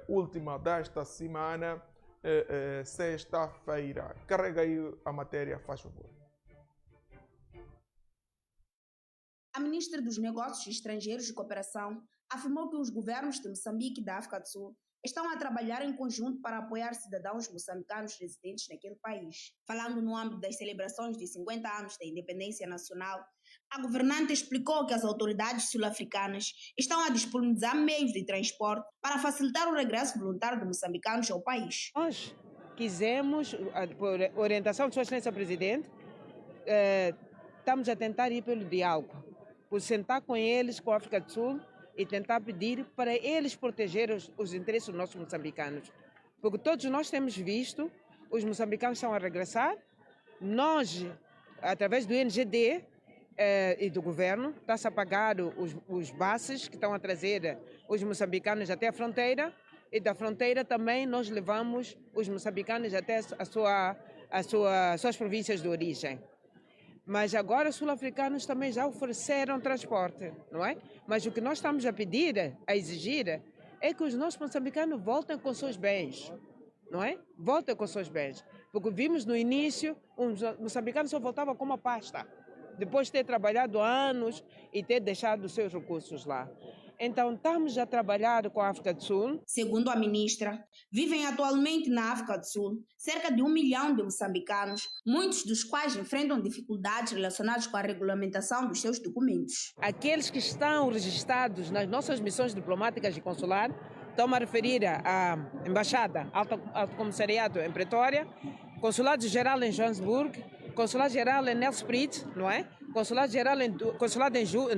última desta semana, sexta-feira. Carrega aí a matéria, faz favor. A ministra dos Negócios Estrangeiros e Cooperação afirmou que os governos de Moçambique e da África do Sul estão a trabalhar em conjunto para apoiar cidadãos moçambicanos residentes naquele país. Falando no âmbito das celebrações de 50 anos da independência nacional, a governante explicou que as autoridades sul-africanas estão a disponibilizar meios de transporte para facilitar o regresso voluntário de moçambicanos ao país. Nós quisemos, por orientação de Sua Excelência Presidente, estamos a tentar ir pelo diálogo, por sentar com eles, com a África do Sul, e tentar pedir para eles proteger os interesses dos nossos moçambicanos. Porque todos nós temos visto, os moçambicanos estão a regressar, nós, através do INGD e do governo, está-se a pagar os buses que estão a trazer os moçambicanos até a fronteira, e da fronteira também nós levamos os moçambicanos até suas províncias de origem. Mas agora os sul-africanos também já ofereceram transporte, não é? Mas o que nós estamos a pedir, a exigir, é que os nossos moçambicanos voltem com seus bens, não é? Voltem com seus bens. Porque vimos no início, os moçambicanos só voltavam com uma pasta, depois de ter trabalhado anos e ter deixado os seus recursos lá. Então, estamos a trabalhar com a África do Sul. Segundo a ministra, vivem atualmente na África do Sul cerca de 1 milhão de moçambicanos, muitos dos quais enfrentam dificuldades relacionadas com a regulamentação dos seus documentos. Aqueles que estão registrados nas nossas missões diplomáticas e consular, estou-me a referir à Embaixada, Alto Comissariado em Pretória, Consulado-Geral em Joanesburgo, Consulado-Geral em Nelspruit, não é? Consulado-Geral em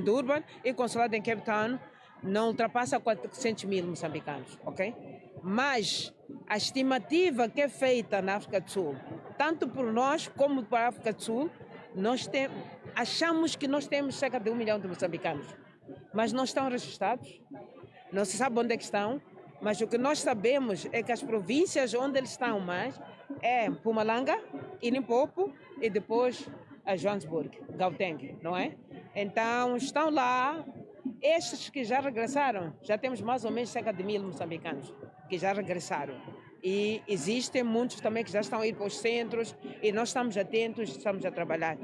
Durban e Consulado em Cape Town. Não ultrapassa 400 mil moçambicanos, ok? Mas a estimativa que é feita na África do Sul, tanto por nós como para a África do Sul, achamos que nós temos cerca de 1 milhão de moçambicanos, mas não estão registrados, não se sabe onde é que estão, mas o que nós sabemos é que as províncias onde eles estão mais é Mpumalanga, Limpopo e depois a Joanesburgo, Gauteng, não é? Então estão lá. Estes que já regressaram, já temos mais ou menos cerca de 1000 moçambicanos que já regressaram. E existem muitos também que já estão a ir para os centros e nós estamos atentos, estamos a trabalhar.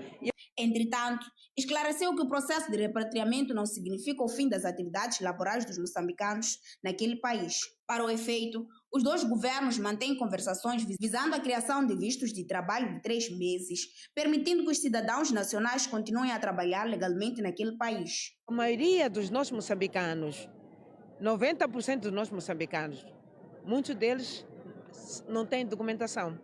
Entretanto, esclareceu que o processo de repatriamento não significa o fim das atividades laborais dos moçambicanos naquele país. Para o efeito, os dois governos mantêm conversações visando a criação de vistos de trabalho de 3 meses, permitindo que os cidadãos nacionais continuem a trabalhar legalmente naquele país. A maioria dos nossos moçambicanos, 90% dos nossos moçambicanos, muitos deles não têm documentação.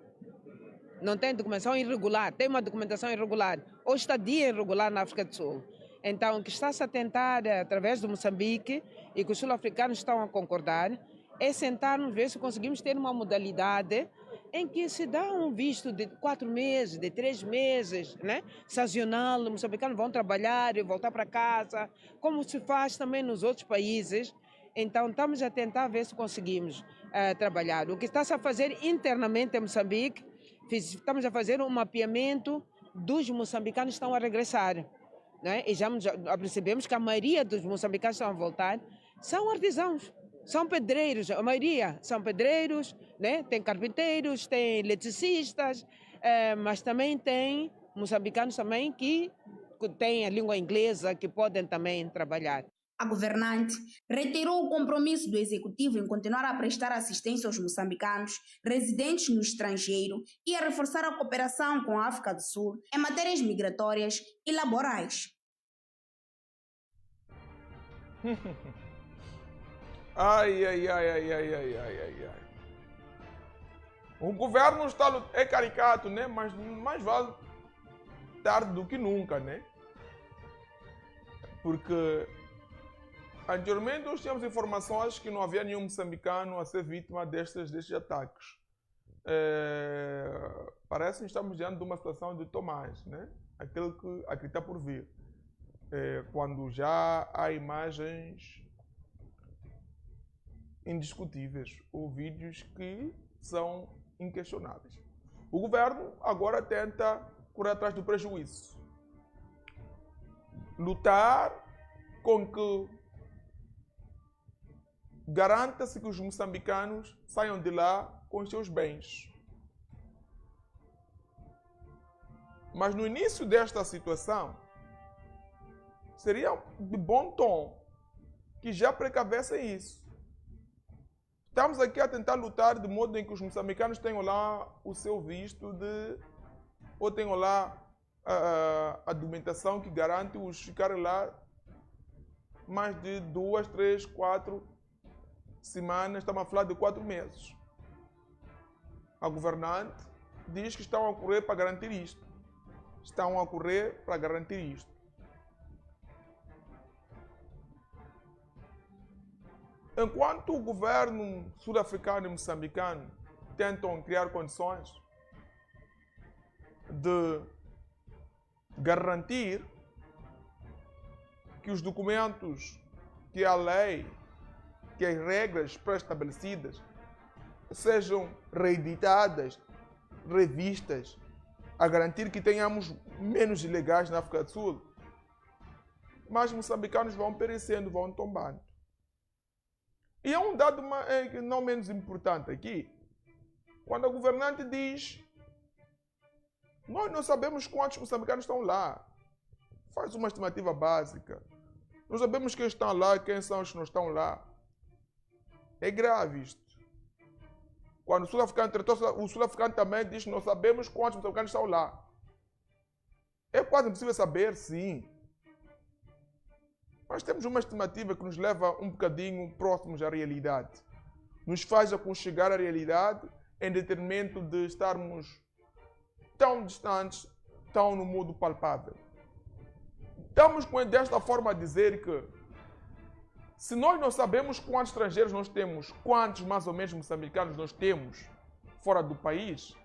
Não tem documentação irregular, tem uma documentação irregular, ou estadia irregular na África do Sul. Então, o que está-se a tentar, através do Moçambique, e que os sul-africanos estão a concordar, é sentarmos, ver se conseguimos ter uma modalidade em que se dá um visto de 4 meses, de 3 meses, né? Sazonal, os moçambicanos vão trabalhar e voltar para casa, como se faz também nos outros países. Então, estamos a tentar ver se conseguimos trabalhar. O que está-se a fazer internamente em Moçambique, estamos a fazer um mapeamento dos moçambicanos que estão a regressar, né? E já percebemos que a maioria dos moçambicanos que estão a voltar são artesãos, são pedreiros, a maioria são pedreiros, né? Tem carpinteiros, tem eletricistas, mas também tem moçambicanos também que têm a língua inglesa, que podem também trabalhar. A governante reiterou o compromisso do executivo em continuar a prestar assistência aos moçambicanos residentes no estrangeiro e a reforçar a cooperação com a África do Sul em matérias migratórias e laborais. Ai. O governo é caricato, né? Mas mais vale tarde do que nunca, né? Porque anteriormente nós tínhamos informações que não havia nenhum moçambicano a ser vítima destes ataques. Parece que estamos diante de uma situação de Tomás, né? Aquele que acredita por vir. Quando já há imagens indiscutíveis ou vídeos que são inquestionáveis. O governo agora tenta correr atrás do prejuízo. Lutar com que garanta-se que os moçambicanos saiam de lá com os seus bens. Mas no início desta situação, seria de bom tom que já precavessem isso. Estamos aqui a tentar lutar de modo em que os moçambicanos tenham lá o seu visto ou tenham lá a documentação que garante-os ficarem lá mais de 2, 3, 4 semanas. Estamos a falar de 4 meses. A governante diz que estão a correr para garantir isto. Estão a correr para garantir isto. Enquanto o governo sul-africano e moçambicano tentam criar condições de garantir que os documentos, que a lei, que as regras pré-estabelecidas sejam reeditadas, revistas, a garantir que tenhamos menos ilegais na África do Sul, mas os moçambicanos vão perecendo, vão tombando. E é um dado não menos importante aqui, quando a governante diz: nós não sabemos quantos moçambicanos estão lá. Faz uma estimativa básica. Não sabemos quem está lá, quem são os que não estão lá. É grave isto. Quando o sul-africano tratou, o sul-africano também diz que não sabemos quantos moçambicanos estão lá. É quase impossível saber, sim. Mas temos uma estimativa que nos leva um bocadinho próximos à realidade. Nos faz aconchegar à realidade em detrimento de estarmos tão distantes, tão no mundo palpável. Estamos desta forma a dizer que se nós não sabemos quantos estrangeiros nós temos, quantos mais ou menos moçambicanos nós temos fora do país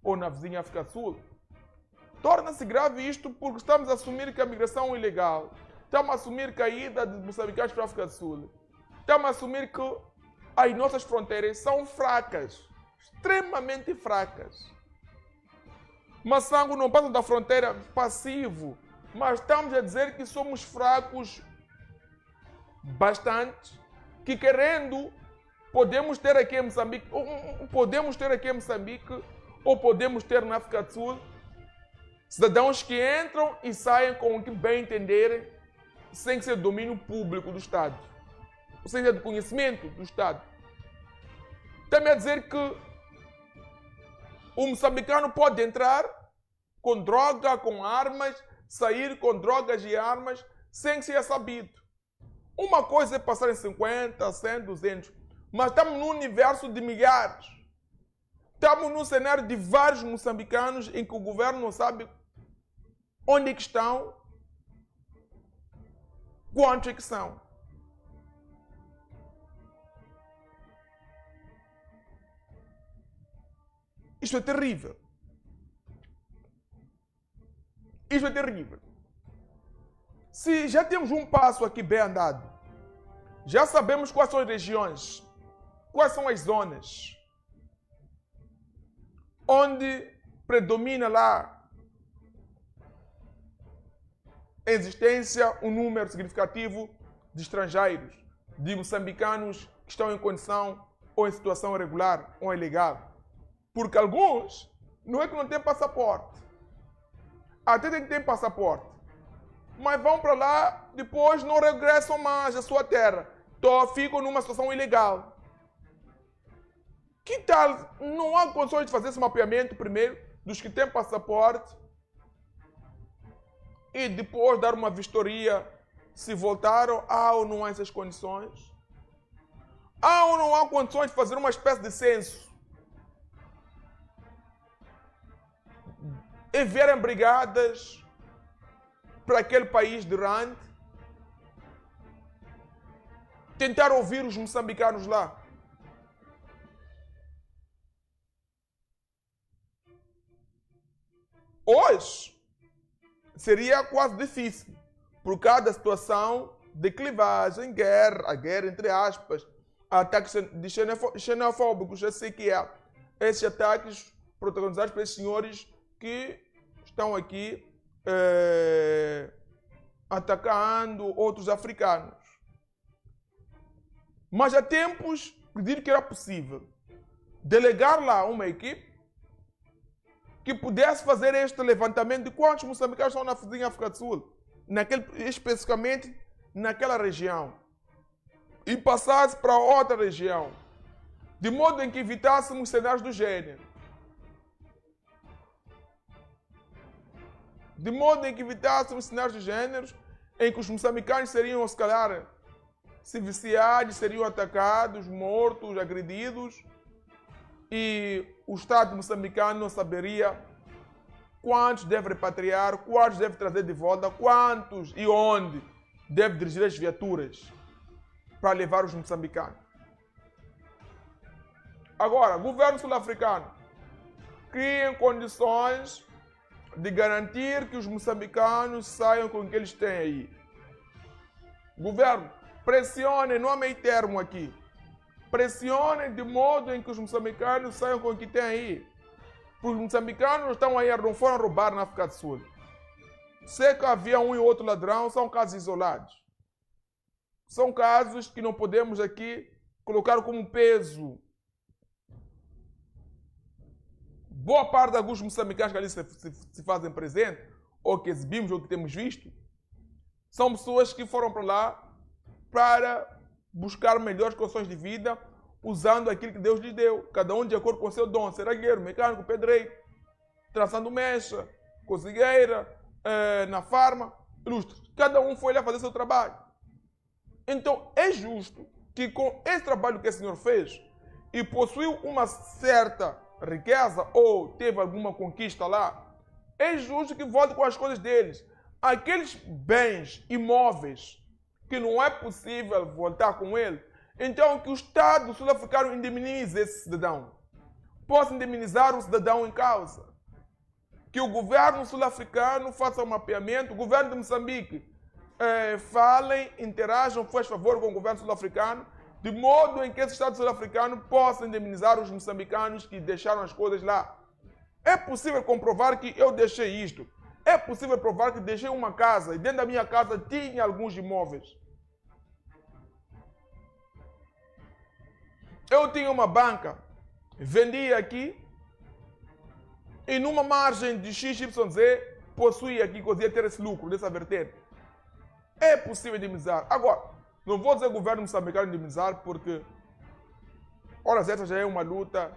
ou na vizinha África do Sul, torna-se grave isto porque estamos a assumir que a migração é ilegal. Estamos a assumir que a ida de moçambicanos para a África do Sul. Estamos a assumir que as nossas fronteiras são fracas, extremamente fracas. Massango não passa da fronteira passivo, mas estamos a dizer que somos fracos bastante, que querendo podemos ter aqui em Moçambique, ou podemos ter na África do Sul cidadãos que entram e saem com o que bem entenderem, sem ser domínio público do Estado, ou seja, de conhecimento do Estado. Também a dizer que o moçambicano pode entrar com droga, com armas, sair com drogas e armas, sem ser sabido. Uma coisa é passar em 50, 100, 200, mas estamos num universo de milhares. Estamos num cenário de vários moçambicanos em que o governo não sabe onde é que estão, quantos é que são. Isto é terrível. Isto é terrível. Se já temos um passo aqui bem andado, já sabemos quais são as regiões, quais são as zonas onde predomina lá a existência, um número significativo de estrangeiros, de moçambicanos que estão em condição ou em situação irregular ou ilegal. Porque alguns não é que não têm passaporte, até têm passaporte, mas vão para lá, depois não regressam mais à sua terra, ficam numa situação ilegal. Que tal não há condições de fazer esse mapeamento primeiro dos que têm passaporte e depois dar uma vistoria se voltaram, há ou não há essas condições? Há ou não há condições de fazer uma espécie de censo? Enviarem brigadas para aquele país de Rand, tentar ouvir os moçambicanos lá. Hoje seria quase difícil, por causa da situação de clivagem, a guerra entre aspas, ataques de xenofóbicos, eu sei que é esses ataques protagonizados pelos senhores que estão aqui atacando outros africanos. Mas há tempos pediram que era possível delegar lá uma equipe que pudesse fazer este levantamento de quantos moçambicanos estão na vizinha África do Sul, especificamente naquela região, e passasse para outra região, de modo em que evitássemos cenários do gênero. De modo em que evitássemos cenários de gêneros em que os moçambicanos seriam, se calhar, se viciados, seriam atacados, mortos, agredidos, e o Estado moçambicano não saberia quantos deve repatriar, quantos deve trazer de volta, quantos e onde deve dirigir as viaturas para levar os moçambicanos. Agora, governo sul-africano, criem condições de garantir que os moçambicanos saiam com o que eles têm aí. Governo, pressionem, não há meio termo aqui. Pressionem de modo em que os moçambicanos saiam com o que têm aí. Os moçambicanos estão aí, não foram roubar na África do Sul. Sei que havia um e outro ladrão, são casos isolados. São casos que não podemos aqui colocar como peso. Boa parte de alguns moçambicanos que ali se fazem presente, ou que exibimos, ou que temos visto, são pessoas que foram para lá para buscar melhores condições de vida, usando aquilo que Deus lhes deu. Cada um de acordo com o seu dom. Seragueiro, mecânico, pedreiro, traçando mecha, cozinheira, na farma, ilustre. Cada um foi lá fazer seu trabalho. Então, é justo que com esse trabalho que esse senhor fez e possuiu uma certa riqueza ou teve alguma conquista lá, é justo que volte com as coisas deles. Aqueles bens imóveis que não é possível voltar com ele, então que o Estado sul-africano indemnize esse cidadão. Possa indemnizar o cidadão em causa. Que o governo sul-africano faça um mapeamento, o governo de Moçambique falem, interajam, faz favor com o governo sul-africano, de modo em que esse Estado sul-africano possa indemnizar os moçambicanos que deixaram as coisas lá. É possível comprovar que eu deixei isto. É possível provar que deixei uma casa e dentro da minha casa tinha alguns imóveis. Eu tinha uma banca, vendia aqui e numa margem de XYZ possuía aqui, conseguia ter esse lucro, dessa vertente. É possível indemnizar. Agora, não vou dizer governo moçambicano indemnizar porque horas essas já é uma luta.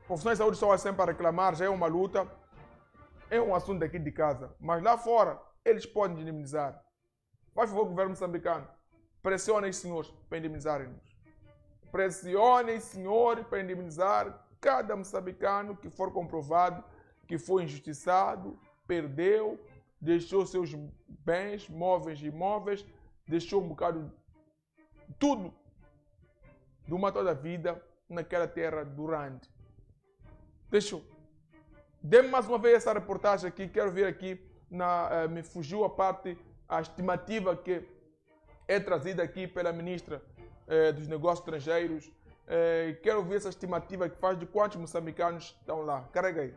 Profissionais de saúde estão sempre a reclamar, já é uma luta. É um assunto aqui de casa. Mas lá fora, eles podem indemnizar. Faz favor, governo moçambicano. Pressionem os senhores para indemnizarem-nos. Pressionem, senhores, para indemnizar cada moçambicano que for comprovado que foi injustiçado, perdeu, deixou seus bens, móveis e imóveis, deixou um bocado tudo de uma toda a vida naquela terra durante. Deixou. Dê-me mais uma vez essa reportagem aqui, quero ver aqui, me fugiu a estimativa que é trazida aqui pela ministra dos Negócios Estrangeiros. Quero ver essa estimativa que faz de quantos moçambicanos estão lá. Carrega aí.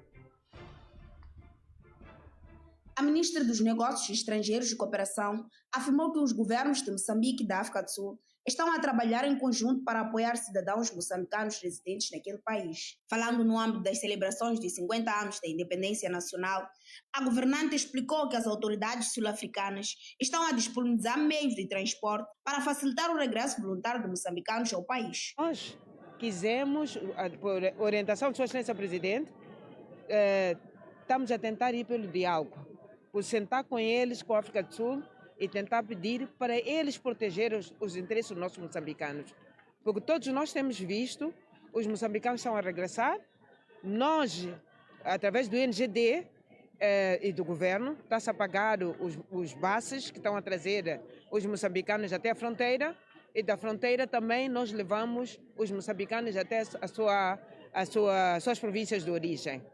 A ministra dos Negócios Estrangeiros e Cooperação afirmou que os governos de Moçambique e da África do Sul estão a trabalhar em conjunto para apoiar cidadãos moçambicanos residentes naquele país. Falando no âmbito das celebrações de 50 anos da independência nacional, a governante explicou que as autoridades sul-africanas estão a disponibilizar meios de transporte para facilitar o regresso voluntário de moçambicanos ao país. Nós quisemos, por orientação de Sua Excelência Presidente, estamos a tentar ir pelo diálogo, por sentar com eles, com a África do Sul, e tentar pedir para eles protegerem os interesses dos nossos moçambicanos. Porque todos nós temos visto, os moçambicanos estão a regressar, nós, através do INGD e do governo, está-se a pagar os buses que estão a trazer os moçambicanos até a fronteira, e da fronteira também nós levamos os moçambicanos até suas províncias de origem.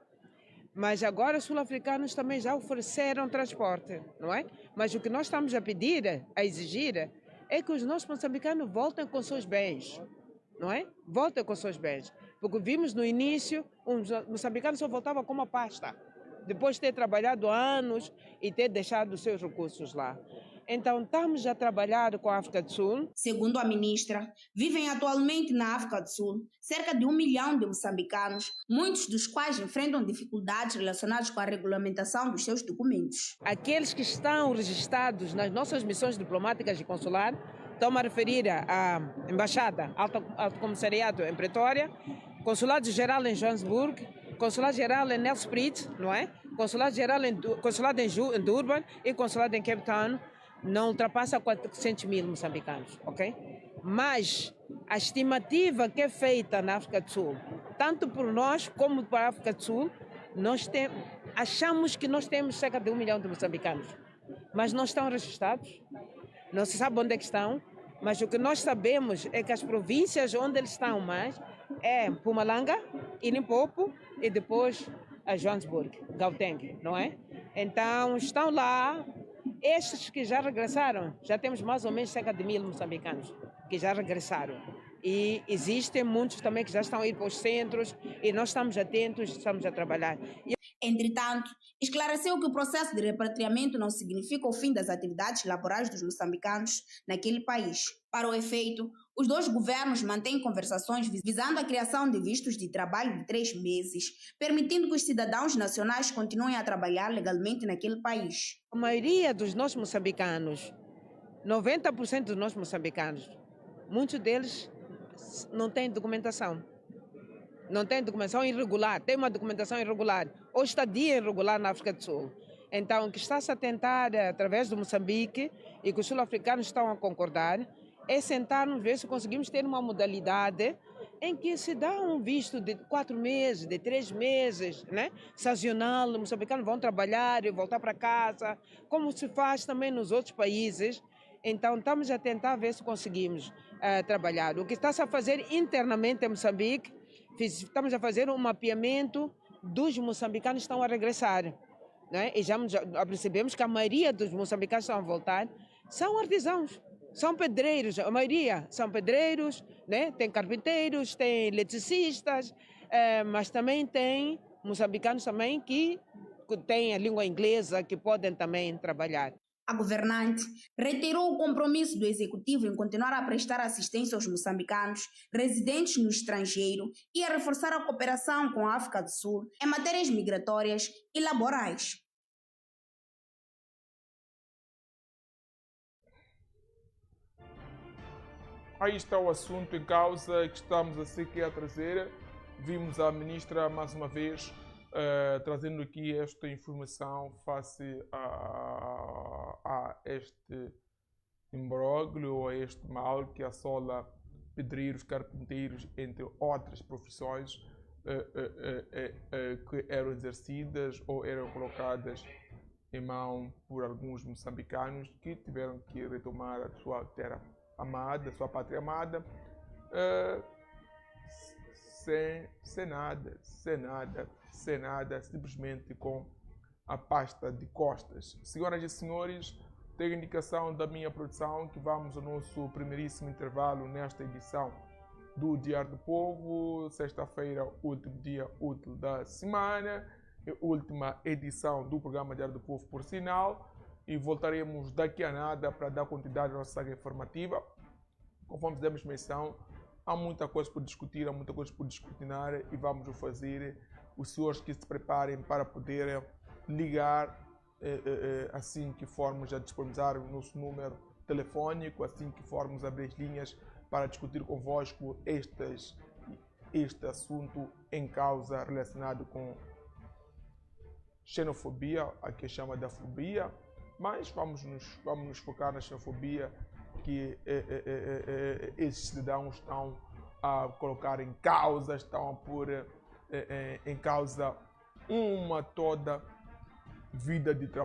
Mas agora os sul-africanos também já ofereceram transporte, não é? Mas o que nós estamos a pedir, a exigir, é que os nossos moçambicanos voltem com seus bens, não é? Voltem com seus bens. Porque vimos no início, os moçambicanos só voltavam com uma pasta, depois de ter trabalhado anos e ter deixado os seus recursos lá. Então, estamos a trabalhar com a África do Sul. Segundo a ministra, vivem atualmente na África do Sul cerca de 1 milhão de moçambicanos, muitos dos quais enfrentam dificuldades relacionadas com a regulamentação dos seus documentos. Aqueles que estão registrados nas nossas missões diplomáticas e consular, estou-me a referir à Embaixada, Alto Comissariado em Pretória, Consulado-Geral em Joanesburgo, Consulado-Geral em Nelspruit, não é? Consulado-Geral em Durban e Consulado em Cape Town. Não ultrapassa 400 mil moçambicanos, ok? Mas a estimativa que é feita na África do Sul, tanto por nós como para a África do Sul, achamos que nós temos cerca de 1 milhão de moçambicanos, mas não estão registrados, não se sabe onde é que estão, mas o que nós sabemos é que as províncias onde eles estão mais é Mpumalanga e Limpopo e depois a Joanesburgo, Gauteng, não é? Então estão lá. Estes que já regressaram, já temos mais ou menos cerca de 1.000 moçambicanos que já regressaram. E existem muitos também que já estão a ir para os centros e nós estamos atentos, estamos a trabalhar. Entretanto, esclareceu que o processo de repatriamento não significa o fim das atividades laborais dos moçambicanos naquele país. Para o efeito, os dois governos mantêm conversações visando a criação de vistos de trabalho de 3 meses, permitindo que os cidadãos nacionais continuem a trabalhar legalmente naquele país. A maioria dos nossos moçambicanos, 90% dos nossos moçambicanos, muitos deles não têm documentação. Não tem documentação irregular, tem uma documentação irregular ou estadia irregular na África do Sul. Então, o que está-se a tentar, através do Moçambique, e que os sul-africanos estão a concordar, é sentarmos, ver se conseguimos ter uma modalidade em que se dá um visto de 4 meses, de 3 meses, né? Sazonal, os moçambicanos vão trabalhar e voltar para casa, como se faz também nos outros países. Então, estamos a tentar ver se conseguimos trabalhar. O que está-se a fazer internamente em Moçambique, estamos a fazer um mapeamento dos moçambicanos que estão a regressar, né? E já percebemos que a maioria dos moçambicanos que estão a voltar são artesãos, são pedreiros, a maioria são pedreiros, né? Tem carpinteiros, tem eletricistas, mas também tem moçambicanos também que têm a língua inglesa, que podem também trabalhar. A governante reiterou o compromisso do executivo em continuar a prestar assistência aos moçambicanos residentes no estrangeiro e a reforçar a cooperação com a África do Sul em matérias migratórias e laborais. Aí está o assunto em causa que estamos a trazer. Vimos a ministra mais uma vez trazendo aqui esta informação face a este imbróglio, a este mal que assola pedreiros, carpinteiros, entre outras profissões que eram exercidas ou eram colocadas em mão por alguns moçambicanos que tiveram que retomar a sua terra amada, a sua pátria amada, sem nada, simplesmente com a pasta de costas. Senhoras e senhores, tenho indicação da minha produção que vamos ao nosso primeiríssimo intervalo nesta edição do Diário do Povo, sexta-feira, último dia útil da semana, última edição do programa Diário do Povo, por sinal, e voltaremos daqui a nada para dar continuidade à nossa saga informativa. Conforme fizemos menção, há muita coisa por discutir, há muita coisa por discutinar e vamos o fazer. Os senhores que se preparem para poder ligar assim que formos a disponibilizar o nosso número telefônico, assim que formos a abrir as linhas para discutir convosco este assunto em causa relacionado com xenofobia, a que chama da fobia, mas vamos nos focar na xenofobia que esses cidadãos estão a colocar em causa, estão a pôr em causa uma toda vida de trabalho.